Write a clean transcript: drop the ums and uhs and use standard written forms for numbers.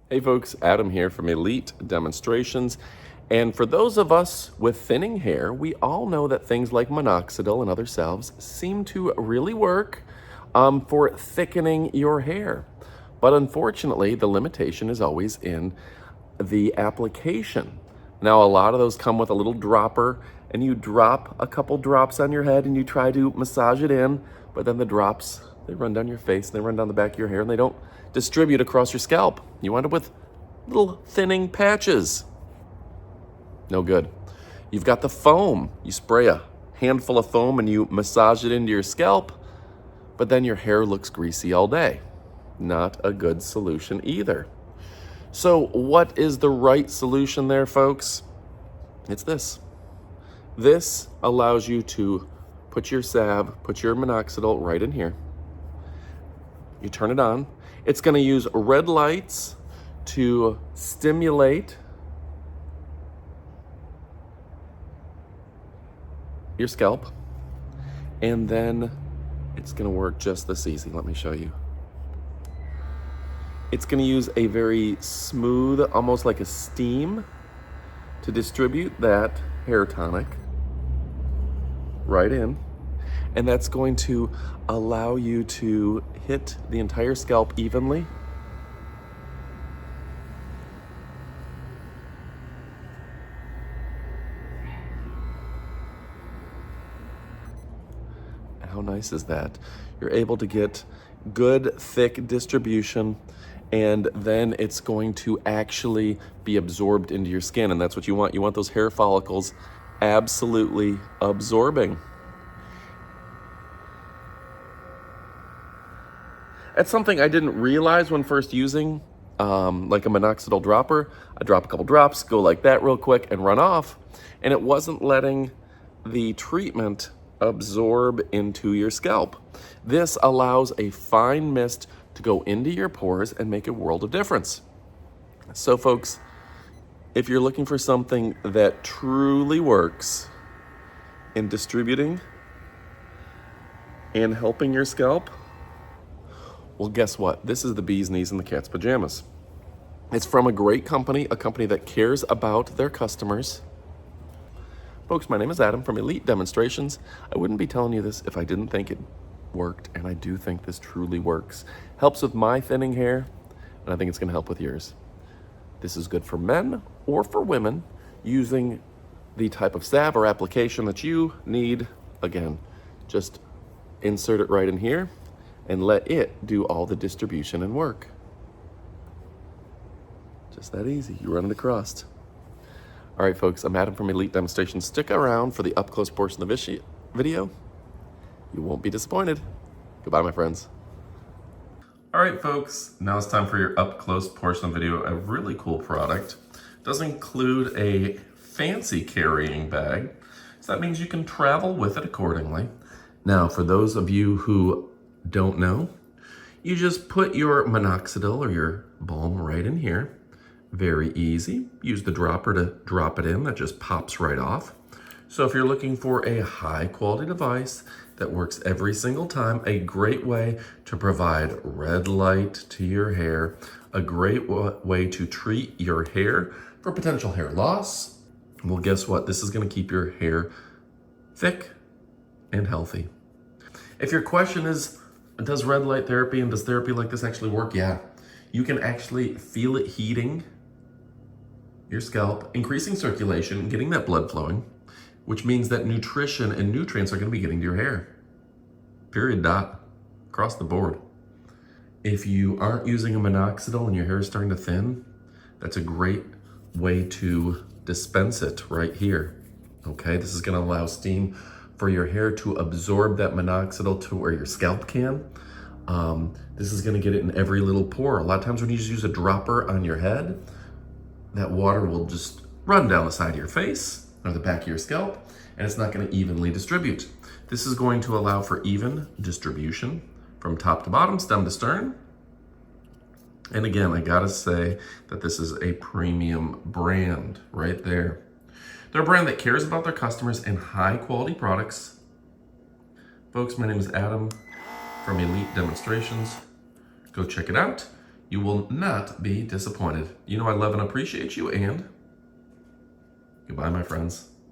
Hey folks, Adam here from Elite Demonstrations. And for those of us with thinning hair, we all know that things like minoxidil and other salves seem to really work for thickening your hair. But unfortunately, the limitation is always in the application. Now, a lot of those come with a little dropper, and you drop a couple drops on your head and you try to massage it in, but then the drops, they run down your face and they run down the back of your hair and they don't distribute across your scalp. You wind up with little thinning patches. No good. You've got the foam. You spray a handful of foam and you massage it into your scalp, but then your hair looks greasy all day. Not a good solution either. So what is the right solution there, folks? It's this. This allows you to put your salve, put your minoxidil right in here. You turn it on. It's going to use red lights to stimulate your scalp. And then it's going to work just this easy. Let me show you. It's going to use a very smooth, almost like a steam, to distribute that hair tonic right in. And that's going to allow you to hit the entire scalp evenly. How nice is that? You're able to get good, thick distribution, and then it's going to actually be absorbed into your skin, and that's what you want. You want those hair follicles absolutely absorbing. That's something I didn't realize when first using like a minoxidil dropper. I drop a couple drops, go like that real quick and run off, and it wasn't letting the treatment absorb into your scalp. This allows a fine mist to go into your pores and make a world of difference. So folks, if you're looking for something that truly works in distributing and helping your scalp, well, guess what? This is the bee's knees and the cat's pajamas. It's from a great company, a company that cares about their customers. Folks, my name is Adam from Elite Demonstrations. I wouldn't be telling you this if I didn't think it worked, and I do think this truly works. Helps with my thinning hair, and I think it's going to help with yours. This is good for men or for women using the type of salve or application that you need. Again, just insert it right in here and let it do all the distribution and work. Just that easy. You run it across. All right, folks, I'm Adam from Elite Demonstrations. Stick around for the up-close portion of the video. You won't be disappointed. Goodbye, my friends. All right, folks, now it's time for your up-close portion of the video. A really cool product. It does include a fancy carrying bag, so that means you can travel with it accordingly. Now, for those of you who don't know, you just put your minoxidil or your balm right in here. Very easy. Use the dropper to drop it in. That just pops right off. So if you're looking for a high quality device that works every single time, a great way to provide red light to your hair, a great way to treat your hair for potential hair loss, well, guess what? This is going to keep your hair thick and healthy. If your question is, does red light therapy and does therapy like this actually work? Yeah. You can actually feel it heating your scalp, increasing circulation, getting that blood flowing, which means that nutrition and nutrients are going to be getting to your hair. Period. Dot. Across the board. If you aren't using a minoxidil and your hair is starting to thin, that's a great way to dispense it right here. Okay, this is going to allow steam for your hair to absorb that minoxidil to where your scalp can. This is going to get it in every little pore. A lot of times when you just use a dropper on your head, that water will just run down the side of your face or the back of your scalp, and it's not going to evenly distribute. This is going to allow for even distribution from top to bottom, stem to stern. And again, I gotta say that this is a premium brand right there. They're a brand that cares about their customers and high quality products. Folks, my name is Adam from Elite Demonstrations. Go check it out. You will not be disappointed. You know I love and appreciate you, and goodbye, my friends.